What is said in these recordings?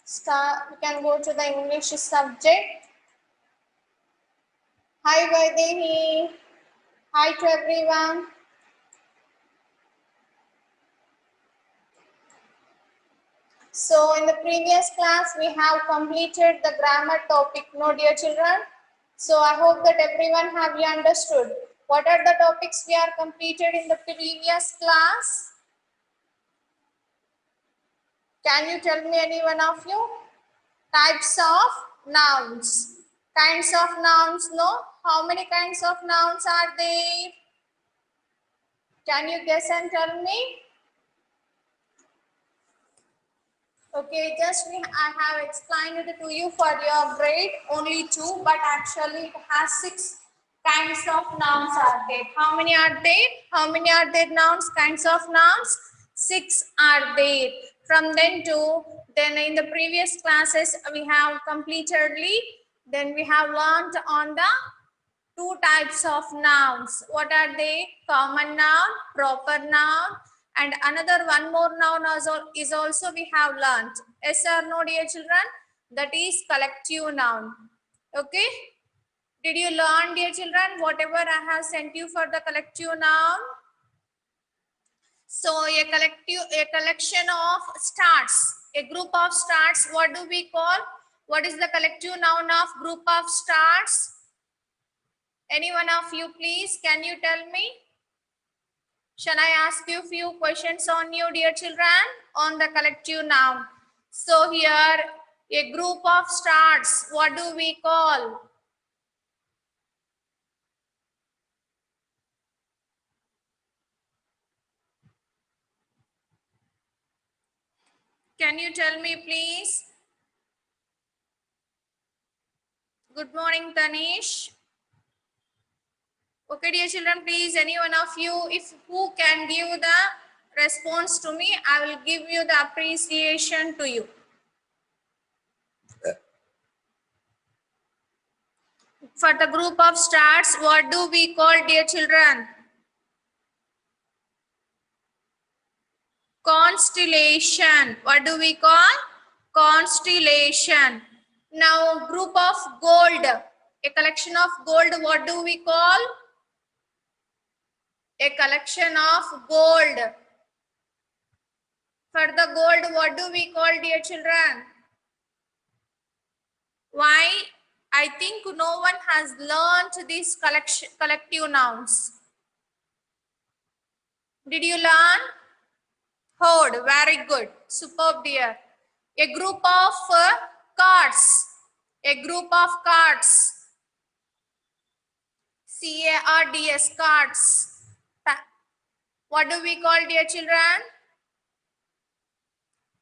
We can go to the English subject. Hi Vaidehi. Hi to everyone. So in the previous class we have completed the grammar topic, no dear children. So I hope that everyone have understood. What are the topics we are completed in the previous class? Can you tell me, any one of you? Types of nouns. Kinds of nouns, no? How many kinds of nouns are there? Can you guess and tell me? Okay, I have explained it to you for your grade, only 2, but actually it has 6 kinds of nouns are there. How many are there? How many are there nouns, kinds of nouns? 6 are there. From then in the previous classes we have completedly, then we have learned on the 2 types of nouns. What are they? Common noun, proper noun, and another one more noun is also we have learnt. Yes or no, dear children? That is collective noun. Okay? Did you learn, dear children, whatever I have sent you for the collective noun? So a collection of starts, a group of starts, what do we call? What is the collective noun of group of starts? Any one of you, please, can you tell me? Shall I ask you few questions on you, dear children, on the collective noun? So here, a group of stars, what do we call? Can you tell me, please? Good morning, Tanish. Okay, dear children, please, any one of you, if who can give the response to me, I will give you the appreciation to you. For the group of stars, what do we call, dear children? Constellation. What do we call? Constellation. Now, group of gold. A collection of gold, what do we call? A collection of gold. For the gold, what do we call, dear children? Why? I think no one has learned these collective nouns. Did you learn? Hoard. Very good. Superb, dear. A group of cards. A group of cards. CARDS, cards. What do we call, dear children?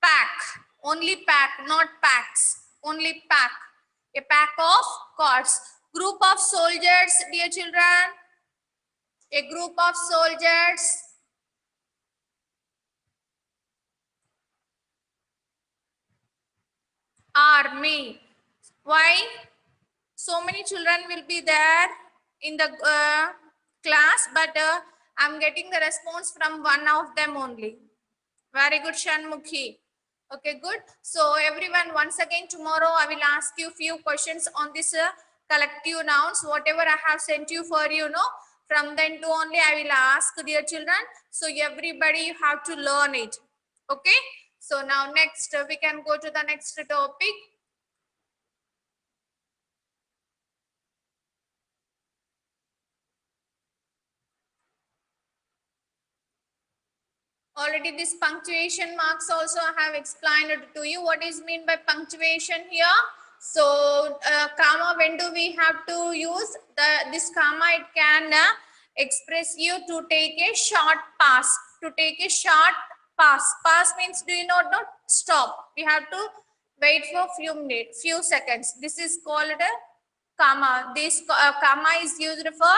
Pack. Only pack, not packs. Only pack. A pack of cards. Group of soldiers, dear children. A group of soldiers. Army. Why? So many children will be there in the class, but I'm getting the response from one of them only. Very good, Shanmukhi. Okay, good. So everyone, once again tomorrow I will ask you few questions on this collective nouns. Whatever I have sent you for from then to only I will ask, dear children. So everybody you have to learn it. Okay. So now next we can go to the next topic. Already this punctuation marks also I have explained it to you. What is mean by punctuation here? So comma, when do we have to use this comma? It can express you to take a short pass. To take a short pass. Pass means, do you not know? Stop. We have to wait for few minutes, few seconds. This is called a comma. This comma is used for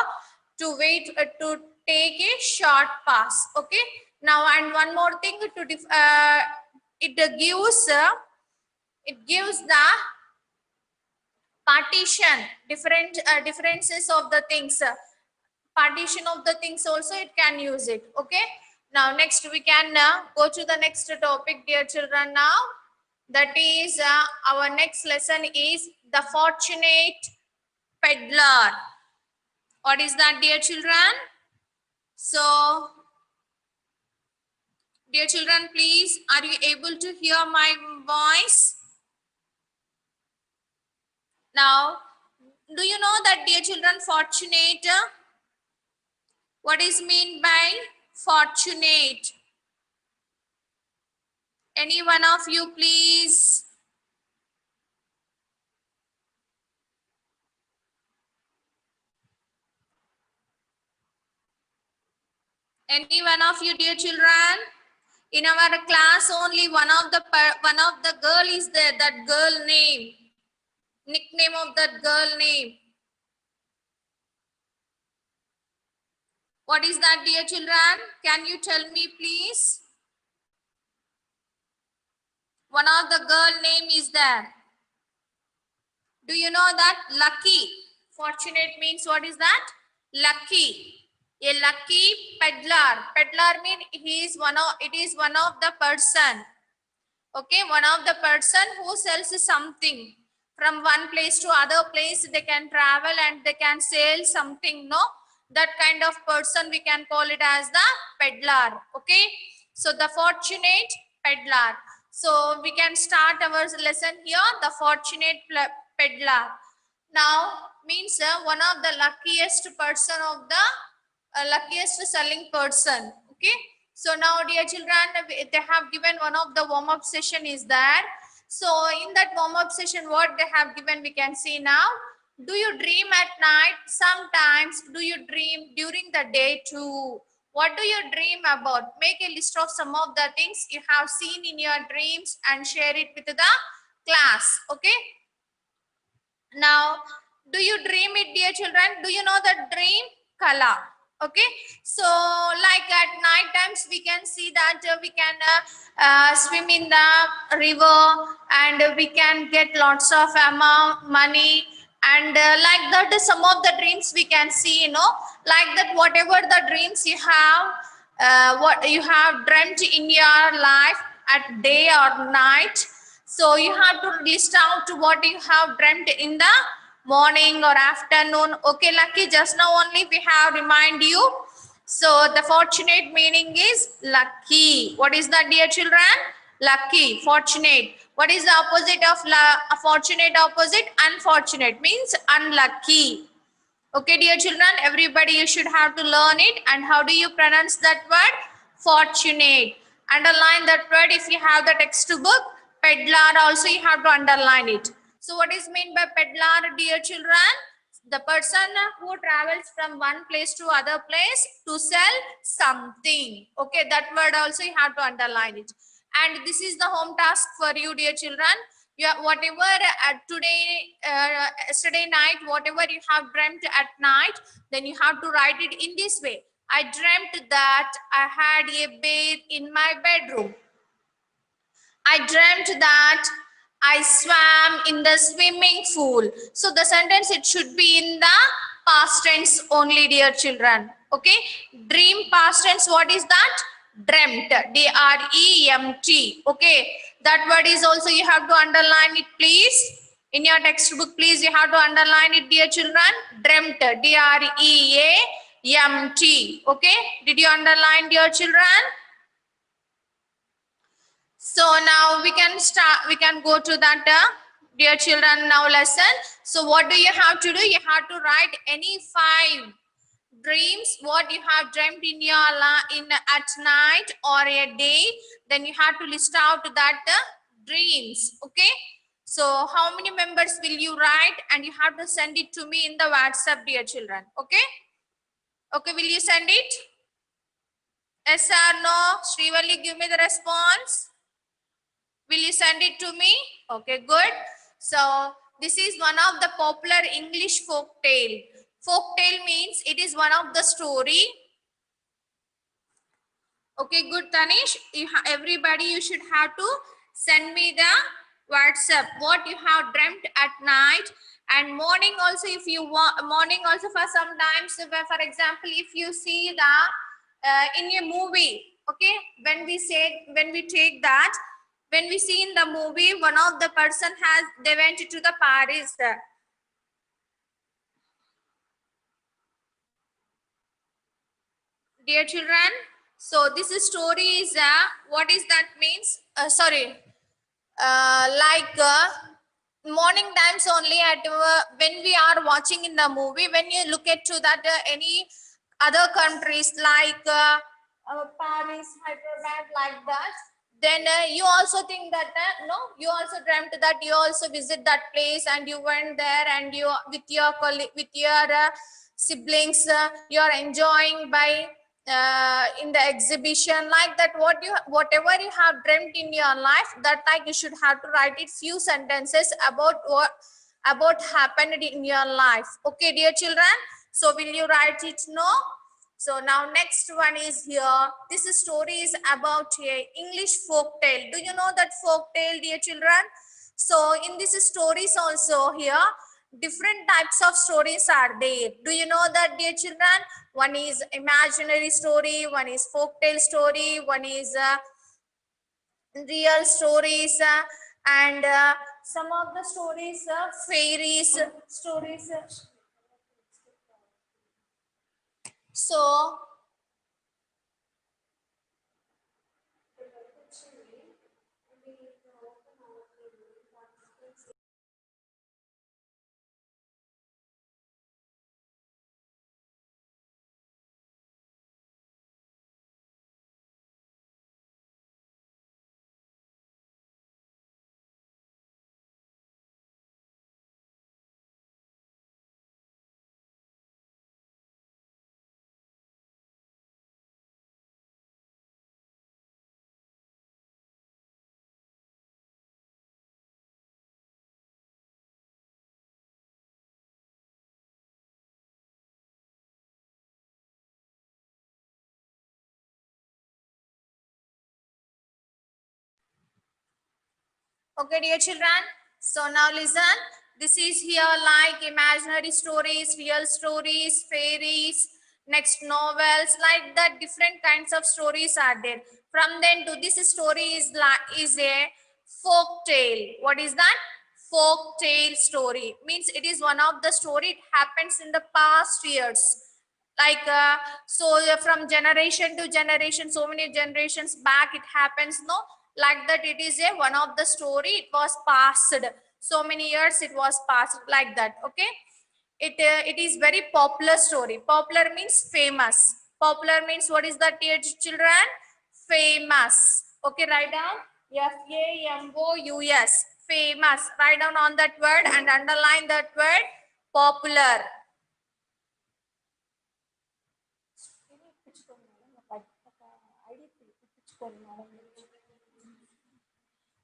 to wait to take a short pass. Okay. Now, and one more thing, it gives the partition, differences of the things, partition of the things also it can use it. Okay. Now next we can go to the next topic, dear children. Now That is, our next lesson is the fortunate peddler. What is that, dear children? So, dear children, please, are you able to hear my voice? Now, do you know that, dear children, fortunate? What is mean by fortunate? Any one of you, please? Any one of you, dear children? In our class, only one of the girl is there. That girl name, nickname of that girl name. What is that, dear children? Can you tell me, please? One of the girl name is there. Do you know that? Lucky. Fortunate means what is that? Lucky. A lucky peddler. Peddler means it is one of the person. Okay, one of the person who sells something from one place to other place. They can travel and they can sell something. No, that kind of person we can call it as the peddler. Okay, so the fortunate peddler. So we can start our lesson here. The fortunate peddler. Now means one of the luckiest person of the luckiest selling person. Okay, so now, dear children, they have given one of the warm-up session is there. So in that warm-up session, what they have given, we can see now. Do you dream at night? Sometimes. Do you dream during the day too? What do you dream about? Make a list of some of the things you have seen in your dreams and share it with the class. Okay. Now, do you dream it, dear children? Do you know the dream? Kala. Okay, so like at night times we can see that we can swim in the river and we can get lots of money, and like that some of the dreams we can see, you know, like that whatever the dreams you have, what you have dreamt in your life at day or night, so you have to list out what you have dreamt in the morning or afternoon. Okay, Lucky, just now only we have remind you. So the fortunate meaning is lucky. What is that, dear children? Lucky, fortunate. What is the opposite of fortunate? Opposite, unfortunate means unlucky. Okay, dear children, everybody, you should have to learn it. And how do you pronounce that word? Fortunate. Underline that word if you have the textbook. Peddler also you have to underline it. So what is meant by peddler, dear children? The person who travels from one place to other place to sell something. Okay, that word also you have to underline it. And this is the home task for you, dear children. Whatever yesterday night, whatever you have dreamt at night, then you have to write it in this way. I dreamt that I had a bed in my bedroom. I dreamt that I swam in the swimming pool. So the sentence, it should be in the past tense only, dear children. Okay, dream past tense, what is that? Dreamt, D-R-E-M-T. Okay, that word is also you have to underline it, please. In your textbook, please, you have to underline it, dear children. Dreamt, D-R-E-A-M-T. Okay, did you underline, dear children? So now we can go to that, dear children, now lesson. So what do you have to do? You have to write any 5 dreams what you have dreamt in your at night or a day. Then you have to list out that dreams. Okay, so how many members will you write, and you have to send it to me in the WhatsApp, dear children. Okay, will you send it? Yes or no? Srivalli, give me the response. Will you send it to me? Okay, good. So this is one of the popular English folk tale. Folk tale means it is one of the story. Okay, good, Tanish. Everybody, you should have to send me the WhatsApp what you have dreamt at night, and morning also if you want. Morning also for sometimes, for example, if you see the in a movie. Okay, when we take that When we see in the movie, one of the person they went to the Paris. Dear children, so this story is what is that means? Sorry, like morning times only at when we are watching in the movie. When you look at to that any other countries like Paris, Hyderabad, like that, then you also think that no, you also dreamt that you also visit that place and you went there and you with your colleague, with your siblings, you are enjoying by in the exhibition like that. Whatever you have dreamt in your life, that like you should have to write it few sentences about what about happened in your life. Okay, dear children, so will you write it? No. So now next one is here. This story is about a English folk tale. Do you know that folk tale, dear children? So in this stories also here, different types of stories are there. Do you know that, dear children? One is imaginary story, one is folk tale story, one is real stories, and some of the stories fairies stories. So okay, dear children. So now listen. This is here like imaginary stories, real stories, fairies, next novels, like that. Different kinds of stories are there. From then to this story is a folk tale. What is that? Folk tale story means it is one of the story. It happens in the past years. Like from generation to generation, so many generations back it happens, no, like that. It is a one of the story, it was passed so many years, it was passed like that. Okay, it is very popular story. Popular means famous. Popular means what is that, dear children? Famous. Okay, write down famous. Famous. Write down on that word and underline that word, popular.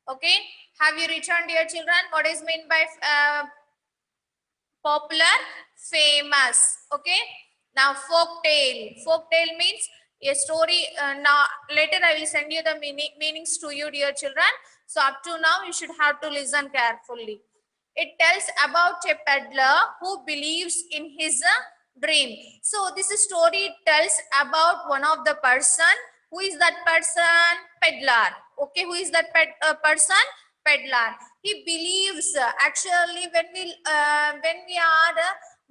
Okay, have you written, dear children, what is meant by popular? Famous. Okay, now folk tale. Folk tale means a story. Now later I will send you the meanings to you, dear children. So up to now you should have to listen carefully. It tells about a peddler who believes in his dream. So this story tells about one of the person. Who is that person? Peddler. Okay, who is that person? Peddler. He believes actually when we are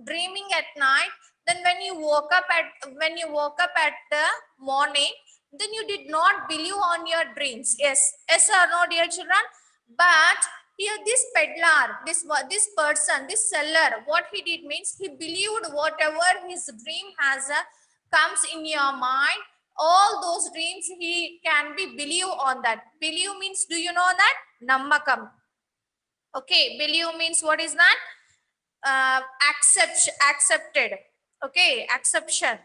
dreaming at night, then when you woke up at the morning, then you did not believe on your dreams. Yes or no, dear children? But here this peddler, this person, this seller, what he did means he believed whatever his dream has comes in your mind. All those dreams he can be believe on that. Believe means, do you know that? Nammakam. Okay, believe means what is that? Accepted. Okay, acception.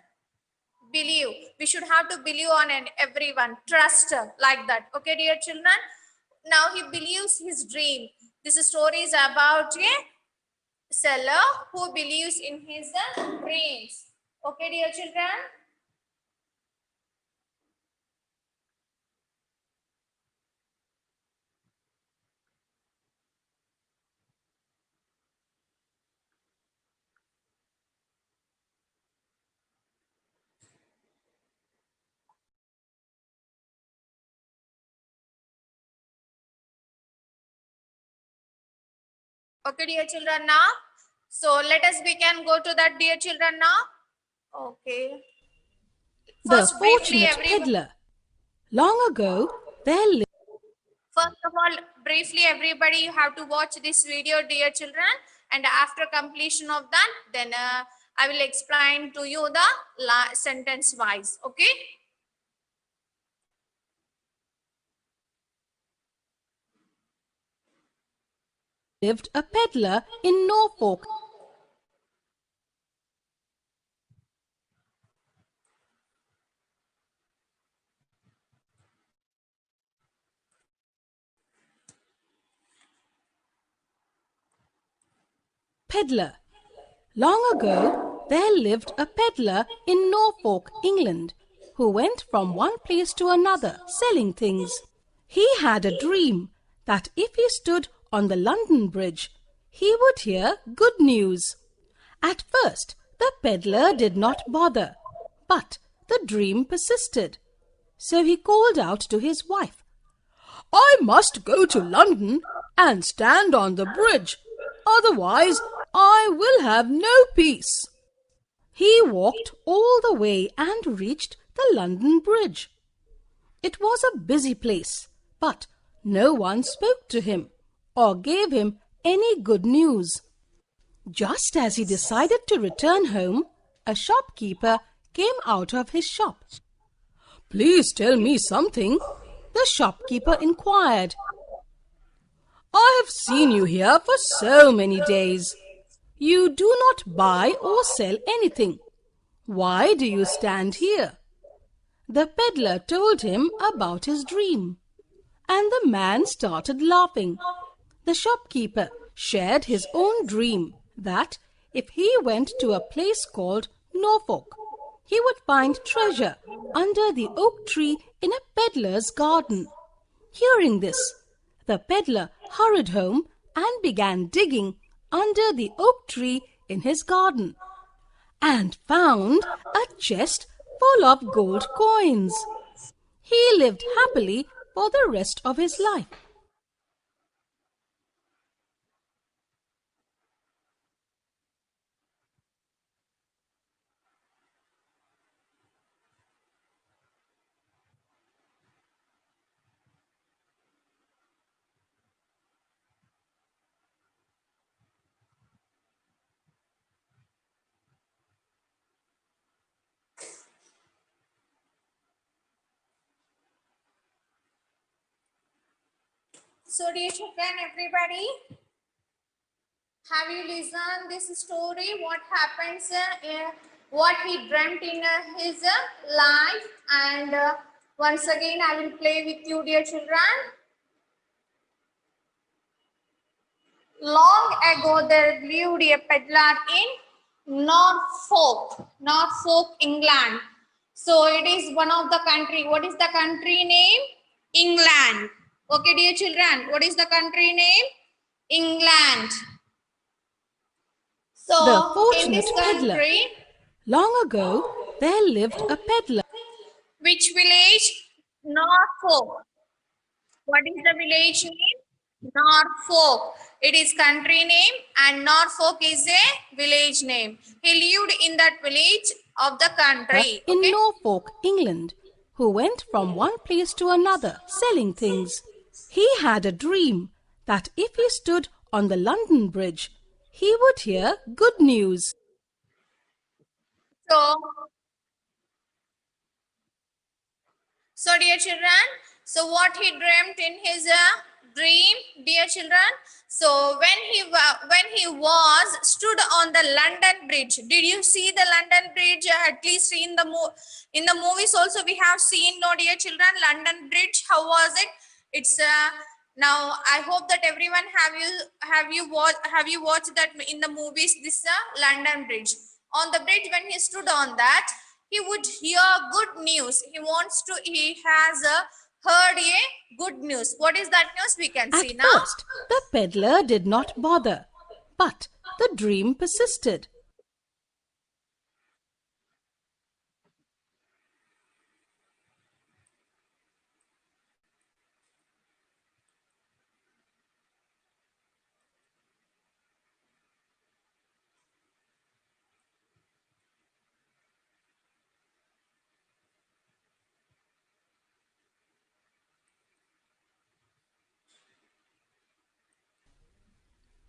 Believe. We should have to believe on everyone. Trust like that. Okay, dear children. Now he believes his dream. This story is about a seller who believes in his dreams. Okay, dear children. Okay, dear children, now. So let us begin. Go to that, dear children, now. Okay. The First, briefly, Fortunate Peddler. Long ago, there lived. First of all, briefly, everybody, you have to watch this video, dear children. And after completion of that, then I will explain to you the sentence wise. Okay. Lived a peddler in Norfolk. Peddler. Long ago, there lived a peddler in Norfolk, England, who went from one place to another selling things. He had a dream that if he stood on the London Bridge, he would hear good news. At first, the peddler did not bother, but the dream persisted. So he called out to his wife, "I must go to London and stand on the bridge, otherwise I will have no peace." He walked all the way and reached the London Bridge. It was a busy place, but no one spoke to him or gave him any good news. Just as he decided to return home, a shopkeeper came out of his shop. "Please tell me something," the shopkeeper inquired. "I have seen you here for so many days. You do not buy or sell anything. Why do you stand here?" The peddler told him about his dream, and the man started laughing. The shopkeeper shared his own dream that if he went to a place called Norfolk, he would find treasure under the oak tree in a peddler's garden. Hearing this, the peddler hurried home and began digging under the oak tree in his garden, and found a chest full of gold coins. He lived happily for the rest of his life. So, dear children, everybody, have you listened this story? What happens? What he dreamt in his life? And once again, I will play with you, dear children. Long ago, there lived a peddler in Norfolk, England. So it is one of the country. What is the country name? England. Okay, dear children, what is the country name? England. The So in this Fortunate Peddler. country, Long ago, there lived a peddler. which village? Norfolk. What is the village name? Norfolk. It is country name and Norfolk is a village name. He lived in that village of the country. In Okay. Norfolk, England, who went from one place to another selling things. He had a dream that if he stood on the London Bridge, he would hear good news. So dear children, so what he dreamt in his dream, dear children. So when he was stood on the London Bridge, did you see the London Bridge? At least in the movies also we have seen. No, dear children, London Bridge. How was it? It's now. I hope that everyone have you watched that in the movies? This London Bridge. On the bridge, when he stood on that, he would hear good news. He has heard a good news. What is that news? We can At see now. first, the peddler did not bother, but the dream persisted.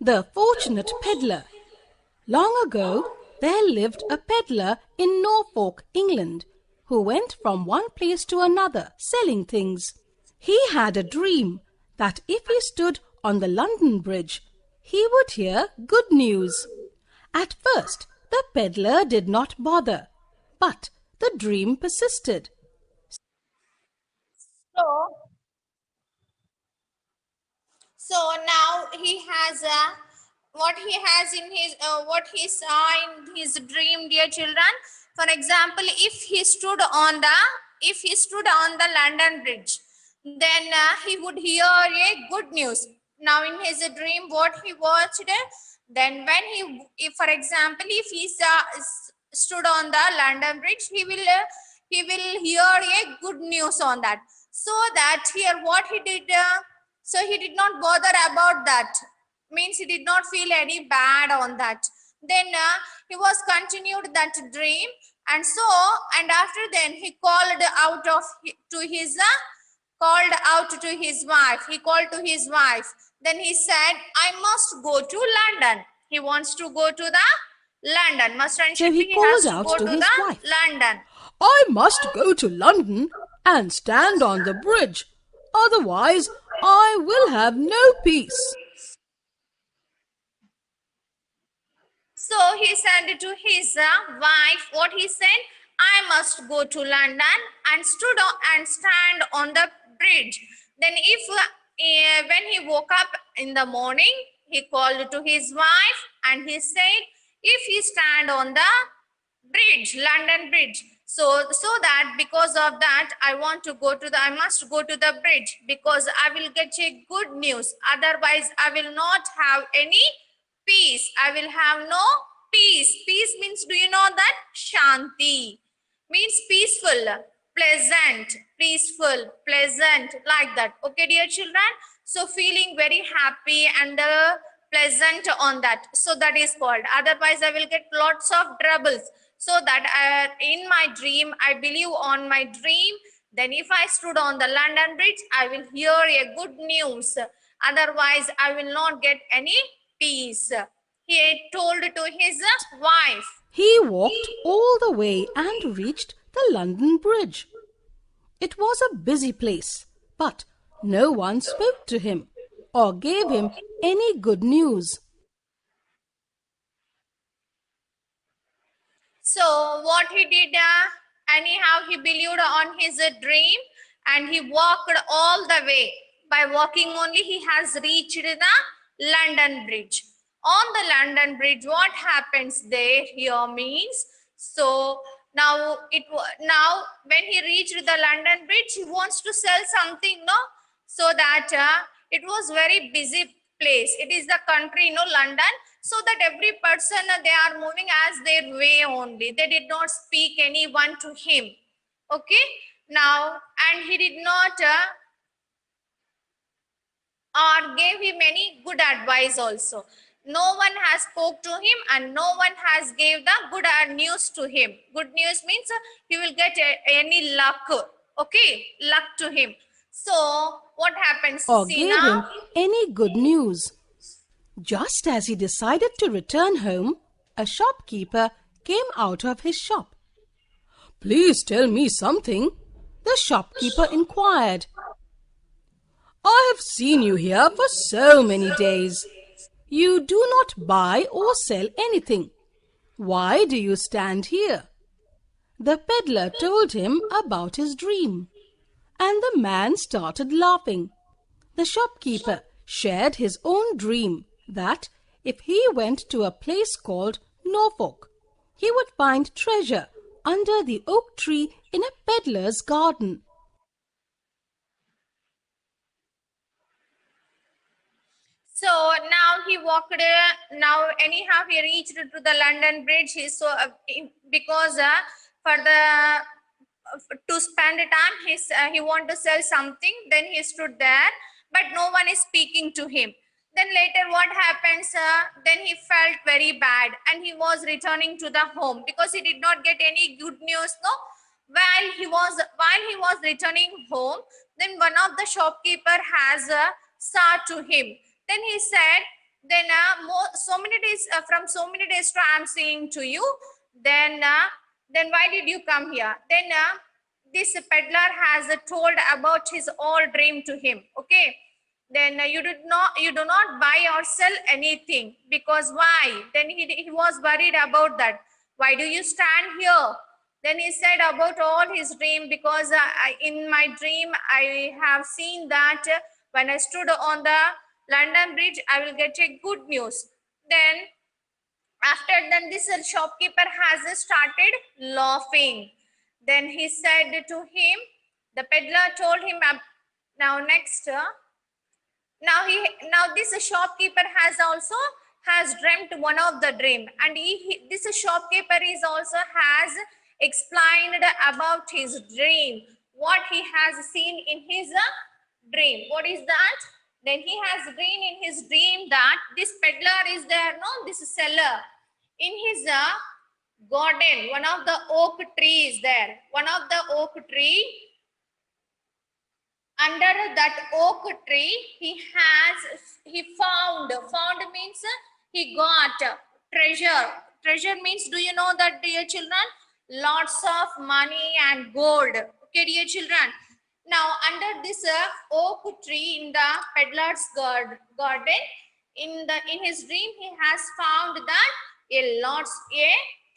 The Fortunate Peddler. Long ago, there lived a peddler in Norfolk, England, who went from one place to another selling things. He had a dream that if he stood on the London Bridge, he would hear good news. At first, the peddler did not bother, but the dream persisted. So, so now he has what he has in his what he saw in his dream, dear children. For example, if he stood on the London Bridge, then he would hear a good news. Now in his dream, what he watched, then when if for example, if he stood on the London Bridge, he will hear a good news on that. So that here what he did, so he did not bother about that. Means he did not feel any bad on that. Then he was continued that dream, and so and after then he called out to his called out to his wife. He called to his wife. Then he said, "I must go to London." He wants to go to the London. Must and So should he be, he called has to out go to to his the wife. London. "I must go to London and stand on the bridge. Otherwise, I will have no peace." So he said to his wife, what he said, "I must go to London and stand on the bridge." Then when he woke up in the morning, he called to his wife and he said, "If he stand on the bridge, London Bridge, so that because of that I must go to the bridge, because I will get a good news. Otherwise I will not have any peace. I will have no peace." Peace means, do you know that? Shanti means peaceful, pleasant, peaceful, pleasant, like that. Okay, dear children. So feeling very happy and pleasant on that. So that is called. Otherwise, I will get lots of troubles. So that in my dream, I believe on my dream. Then if I stood on the London Bridge, I will hear a good news. Otherwise, I will not get any peace. He told to his wife. He walked all the way and reached the London Bridge. It was a busy place, but no one spoke to him or gave him any good news. So what he did, anyhow, he believed on his dream and he walked all the way. By walking only, he has reached the London Bridge. On the London Bridge, what happens there here means, so now when he reached the London Bridge, he wants to sell something, no? So that it was very busy place. It is the country, London. So that every person, they are moving as their way only. They did not speak anyone to him. Okay. Now, and he did not or gave him any good advice also. No one has spoke to him and no one has gave the good news to him. Good news means he will get any luck. Okay, luck to him. So what happens? Or See gave him now. any good news. Just as he decided to return home, a shopkeeper came out of his shop. "Please tell me something," the shopkeeper inquired. "I have seen you here for so many days. You do not buy or sell anything. Why do you stand here?" The peddler told him about his dream, and the man started laughing. The shopkeeper shared his own dream that if he went to a place called Norfolk, he would find treasure under the oak tree in a peddler's garden. So now he walked, now anyhow he reached to the London Bridge. He so because for the to spend time, he want to sell something. Then he stood there, but no one is speaking to him. Then later what happens? Then he felt very bad and he was returning to the home because he did not get any good news. No, while he was returning home, then one of the shopkeeper has saw to him. Then he said, Then so many days from so many days to I'm saying to you. Then why did you come here? Then this peddler has told about his all dream to him. Okay. Then you do not buy or sell anything, because why? Then he was worried about that. Why do you stand here? Then he said about all his dream, because in my dream I have seen that when I stood on the London Bridge, I will get a good news. Then after then this shopkeeper has started laughing. Then he said to him, the peddler told him, now next, now this shopkeeper has dreamt one of the dream, and this shopkeeper is also has explained about his dream, what he has seen in his dream. What is that? Then he has seen in his dream that this peddler is there, no, this seller in his garden. One of the oak trees there, one of the oak tree. Under that oak tree, he found means he got treasure. Treasure means, do you know that, dear children? Lots of money and gold. Okay, dear children. Now under this oak tree in the peddler's garden, in his dream he has found that a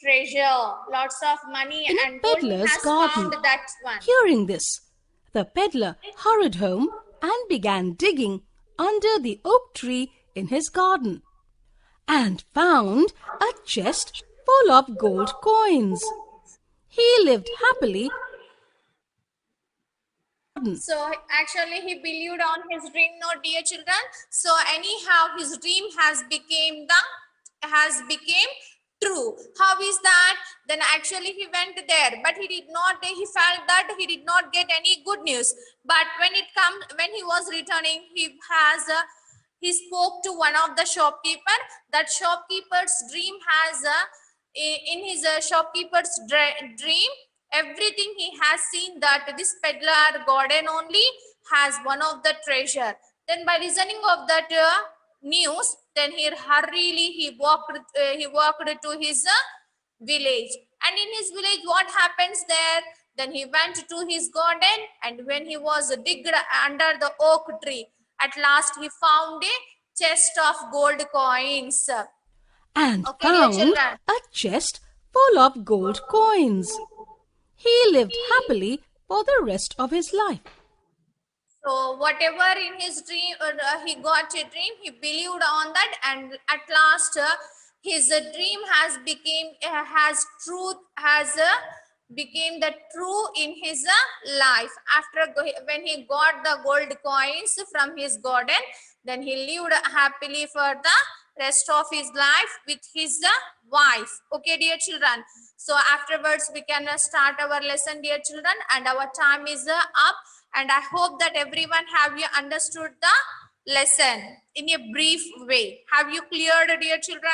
treasure, lots of money In a and gold. He peddler's has garden. found that one. Hearing this, the peddler hurried home and began digging under the oak tree in his garden and found a chest full of gold coins. He lived happily. So actually he believed on his dream, no, dear children. So anyhow his dream has became true. How is that? Then actually he went there, but he felt that he did not get any good news. But when he was returning, he spoke to one of the shopkeeper. That shopkeeper's dream has in his shopkeeper's dream, everything he has seen that this peddler garden only has one of the treasure. Then by listening of that news, then he walked to his village. And in his village, what happens there? Then he went to his garden, and when he was digged under the oak tree, at last he found a chest of gold coins. And Okay, dear found children. a chest full of gold coins. He lived happily for the rest of his life. So whatever in his dream, he got a dream, he believed on that, and at last his dream became the true in his life. After when he got the gold coins from his garden, then he lived happily for the rest of his life with his wife. Okay, dear children. So afterwards we can start our lesson, dear children, and our time is up. And I hope that everyone have you understood the lesson in a brief way. Have you cleared, dear children?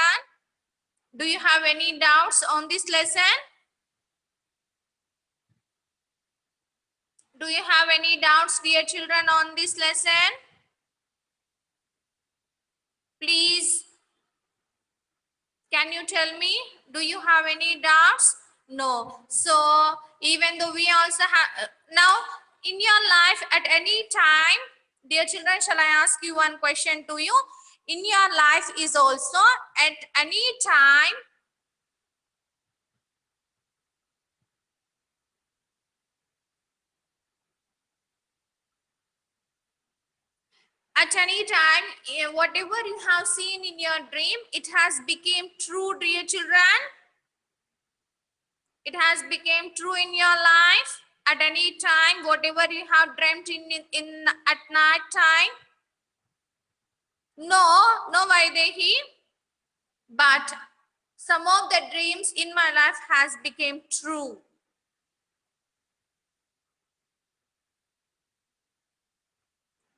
Do you have any doubts on this lesson? Do you have any doubts, dear children, on this lesson? Please, can you tell me? Do you have any doubts? No. So even though we also have now in your life at any time, dear children, shall I ask you one question to you? In your life is also at any time whatever you have seen in your dream, it has become true, dear children. It has become true in your life at any time, whatever you have dreamt in at night time. No, Vaidehi, but some of the dreams in my life has become true.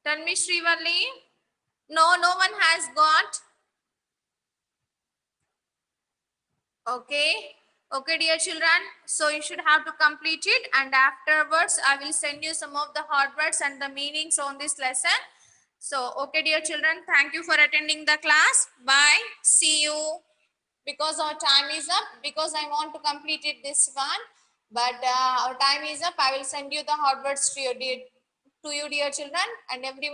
Tell me, Srivalli. No, no one has got. Okay. Okay, dear children. So you should have to complete it, and afterwards I will send you some of the hard words and the meanings on this lesson. So, okay, dear children, thank you for attending the class. Bye. See you. Because our time is up, because I want to complete it this one, but our time is up. I will send you the hot words to you, dear children, and everyone.